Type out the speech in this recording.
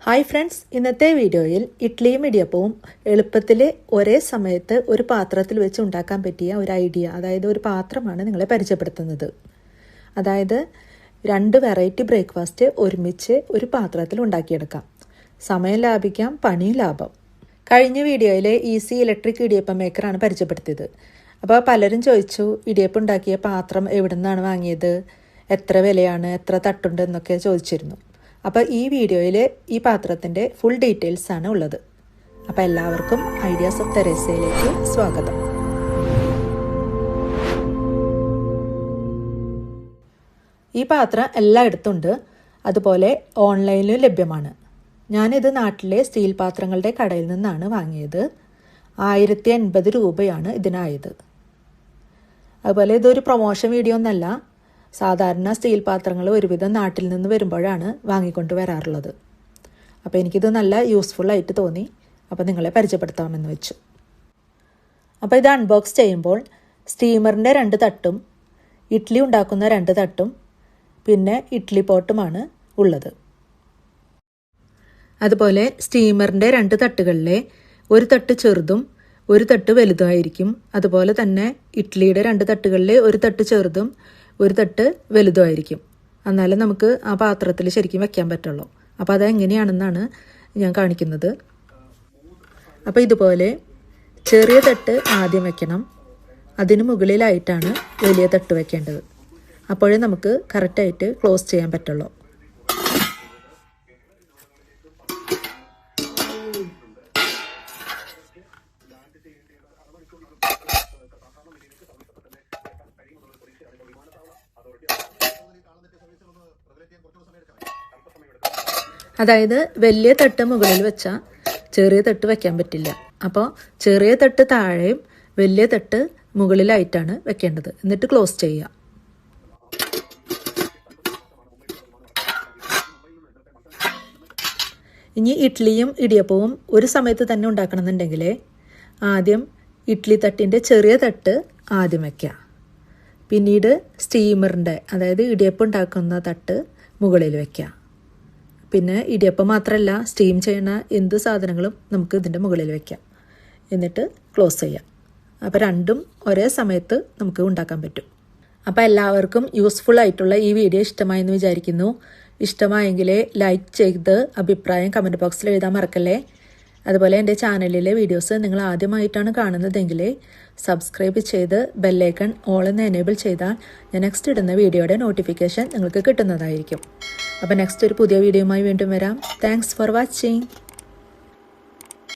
Hi friends, ഇന്നത്തെ വീഡിയോയിൽ ഇഡ്ഡലിയും ഇടിയപ്പവും എളുപ്പത്തിൽ ഒരേ സമയത്ത് ഒരു പാത്രത്തിൽ വെച്ച് ഉണ്ടാക്കാൻ പറ്റിയ ഒരു ഐഡിയ, അതായത് ഒരു പാത്രമാണ് നിങ്ങളെ പരിചയപ്പെടുത്തുന്നത്. അതായത് 2 വെറൈറ്റി ബ്രേക്ക്ഫാസ്റ്റ് ഒരുമിച്ച് ഒരു പാത്രത്തിൽ ഉണ്ടാക്കിയെടുക്കാം. സമയം ലാഭിക്കാം, പണിയും ലാഭം. കഴിഞ്ഞ വീഡിയോയിൽ ഈസി ഇലക്ട്രിക് ഇടിയപ്പം മേക്കറാണ് പരിചയപ്പെടുത്തിയത്. അപ്പോൾ പലരും ചോദിച്ചു, ഇടിയപ്പം ഉണ്ടാക്കിയ പാത്രം എവിടെ നിന്നാണ് വാങ്ങിയത്, എത്ര വിലയാണ്, എത്ര തട്ടുണ്ട് എന്നൊക്കെ ചോദിച്ചിരുന്നു. അപ്പോൾ ഈ വീഡിയോയിൽ ഈ പാത്രത്തിൻ്റെ ഫുൾ ഡീറ്റെയിൽസ് ആണ് ഉള്ളത്. അപ്പോൾ എല്ലാവർക്കും ഐഡിയാസ് ഓഫ് തെരേസയിലേക്ക് സ്വാഗതം. ഈ പാത്രം എല്ലായിടത്തും ഉണ്ട്, അതുപോലെ ഓൺലൈനിലും ലഭ്യമാണ്. ഞാനിത് നാട്ടിലെ സ്റ്റീൽ പാത്രങ്ങളുടെ കടയിൽ നിന്നാണ് വാങ്ങിയത്. 1080 രൂപയാണ് ഇതിനായത്. അതുപോലെ ഇതൊരു പ്രൊമോഷൻ വീഡിയോ ഒന്നല്ല. സാധാരണ സ്റ്റീൽ പാത്രങ്ങൾ ഒരുവിധം നാട്ടിൽ നിന്ന് വരുമ്പോഴാണ് വാങ്ങിക്കൊണ്ട് വരാറുള്ളത്. അപ്പോൾ എനിക്കിത് നല്ല യൂസ്ഫുള്ളായിട്ട് തോന്നി. അപ്പോൾ നിങ്ങളെ പരിചയപ്പെടുത്താമെന്ന് വെച്ചു. അപ്പോൾ ഇത് അൺബോക്സ് ചെയ്യുമ്പോൾ സ്റ്റീമറിൻ്റെ 2 തട്ടും ഇഡ്ഡലി ഉണ്ടാക്കുന്ന 2 തട്ടും പിന്നെ ഇഡ്ഡലി പോട്ടുമാണ് ഉള്ളത്. അതുപോലെ സ്റ്റീമറിൻ്റെ 2 തട്ടുകളിലെ ഒരു തട്ട് ചെറുതും ഒരു തട്ട് വലുതുമായിരിക്കും. അതുപോലെ തന്നെ ഇഡ്ഡലിയുടെ 2 തട്ടുകളിലെ ഒരു തട്ട് ചെറുതും ഒരു തട്ട് വലുതുമായിരിക്കും. എന്നാലും നമുക്ക് ആ പാത്രത്തിൽ ശരിക്കും വെക്കാൻ പറ്റുള്ളൂ. അപ്പോൾ അതെങ്ങനെയാണെന്നാണ് ഞാൻ കാണിക്കുന്നത്. അപ്പോൾ ഇതുപോലെ ചെറിയ തട്ട് ആദ്യം വെക്കണം, അതിന് മുകളിലായിട്ടാണ് വലിയ തട്ട് വെക്കേണ്ടത്. അപ്പോഴേ നമുക്ക് കറക്റ്റായിട്ട് ക്ലോസ് ചെയ്യാൻ പറ്റുള്ളൂ. അതായത് വലിയ തട്ട് മുകളിൽ വെച്ചാൽ ചെറിയ തട്ട് വെക്കാൻ പറ്റില്ല. അപ്പോൾ ചെറിയ തട്ട് താഴെയും വലിയ തട്ട് മുകളിലായിട്ടാണ് വെക്കേണ്ടത്. എന്നിട്ട് ക്ലോസ് ചെയ്യുക. ഇനി ഇഡ്ഡലിയും ഇടിയപ്പവും ഒരു സമയത്ത് തന്നെ ഉണ്ടാക്കണമെന്നുണ്ടെങ്കിൽ ആദ്യം ഇഡ്ഡലി തട്ടിൻ്റെ ചെറിയ തട്ട് ആദ്യം വയ്ക്കുക. പിന്നീട് സ്റ്റീമറിൻ്റെ, അതായത് ഇടിയപ്പം ഉണ്ടാക്കുന്ന തട്ട് മുകളിൽ വയ്ക്കുക. പിന്നെ ഇടിയപ്പം മാത്രമല്ല, സ്റ്റീം ചെയ്യുന്ന എന്ത് സാധനങ്ങളും നമുക്ക് ഇതിൻ്റെ മുകളിൽ വയ്ക്കാം. എന്നിട്ട് ക്ലോസ് ചെയ്യാം. അപ്പോൾ രണ്ടും ഒരേ സമയത്ത് നമുക്ക് ഉണ്ടാക്കാൻ പറ്റും. അപ്പോൾ എല്ലാവർക്കും യൂസ്ഫുൾ ആയിട്ടുള്ള ഈ വീഡിയോ ഇഷ്ടമായെന്ന് വിചാരിക്കുന്നു. ഇഷ്ടമായെങ്കിൽ ലൈക്ക് ചെയ്ത് അഭിപ്രായം കമൻറ്റ് ബോക്സിൽ എഴുതാൻ മറക്കല്ലേ. അതുപോലെ എൻ്റെ ചാനലിലെ വീഡിയോസ് നിങ്ങൾ ആദ്യമായിട്ടാണ് കാണുന്നതെങ്കിൽ സബ്സ്ക്രൈബ് ചെയ്ത് ബെല്ലൈക്കൺ ഓൾ എന്ന് എനേബിൾ ചെയ്താൽ ഞാൻ നെക്സ്റ്റ് ഇടുന്ന വീഡിയോയുടെ നോട്ടിഫിക്കേഷൻ നിങ്ങൾക്ക് കിട്ടുന്നതായിരിക്കും. അപ്പോൾ നെക്സ്റ്റ് ഒരു പുതിയ വീഡിയോയുമായി വീണ്ടും വരാം. Thanks for watching.